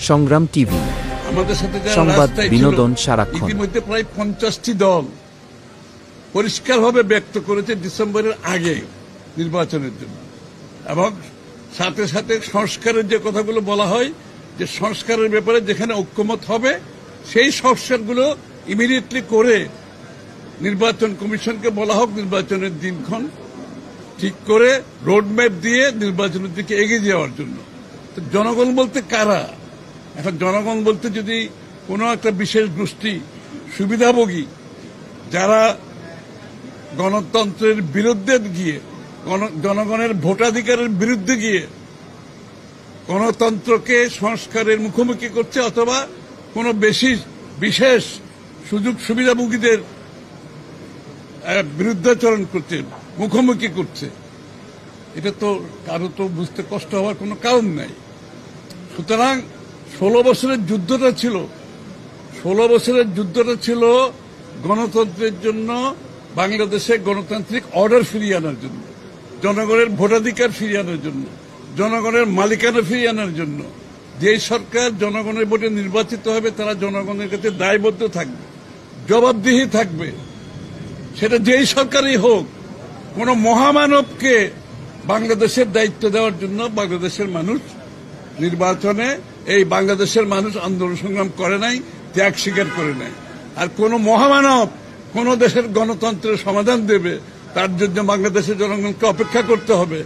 সংগ্রাম টিভি, আমাদের সাথে সংবাদ বিনোদন সারাক্ষণ। ইতিমধ্যে প্রায় 50টি দল পরিষ্কারভাবে ব্যক্ত করেছে ডিসেম্বরের আগে নির্বাচনের জন্য, এবং সাথে সাথে সংস্কারের যে কথাগুলো বলা হয়, যে সংস্কারের ব্যাপারে যেখানে ঐক্যমত হবে সেই সংস্কারগুলো ইমিডিয়েটলি করে নির্বাচন কমিশনকে বলা হোক নির্বাচনের দিনক্ষণ ঠিক করে রোডম্যাপ দিয়ে নির্বাচনের দিকে এগিয়ে যাওয়ার জন্য। তো জনগণ বলতে কারা? এখন জনগণ বলতে যদি কোনো একটা বিশেষ গোষ্ঠী সুবিধাভোগী যারা গণতন্ত্রের বিরুদ্ধে গিয়ে, জনগণের ভোটাধিকারের বিরুদ্ধে গিয়ে গণতন্ত্রকে সংস্কারের মুখোমুখি করছে, অথবা কোনো বিশেষ সুযোগ সুবিধাভোগীদের বিরুদ্ধাচরণ করছে, মুখোমুখি করছে, এটা তো কারো তো বুঝতে কষ্ট হওয়ার কোনো কারণ নাই। সুতরাং 16 বছরের যুদ্ধটা ছিল গণতন্ত্রের জন্য, বাংলাদেশে গণতান্ত্রিক অর্ডার ফিরিয়ে আনার জন্য, জনগণের ভোটাধিকার ফিরিয়ে আনার জন্য, জনগণের মালিকানা ফিরিয়ে আনার জন্য। যেই সরকার জনগণের ভোটে নির্বাচিত হবে তারা জনগণের কাছে দায়বদ্ধ থাকবে, জবাবদিহি থাকবে, সেটা যেই সরকারই হোক। কোন মহামানবকে বাংলাদেশের দায়িত্ব দেওয়ার জন্য বাংলাদেশের মানুষ নির্বাচনে, এই বাংলাদেশের মানুষ আন্দোলন সংগ্রাম করে নাই, ত্যাগ স্বীকার করে নাই। আর কোন মহামানব কোন দেশের গণতন্ত্রের সমাধান দেবে তার জন্য বাংলাদেশের জনগণকে অপেক্ষা করতে হবে।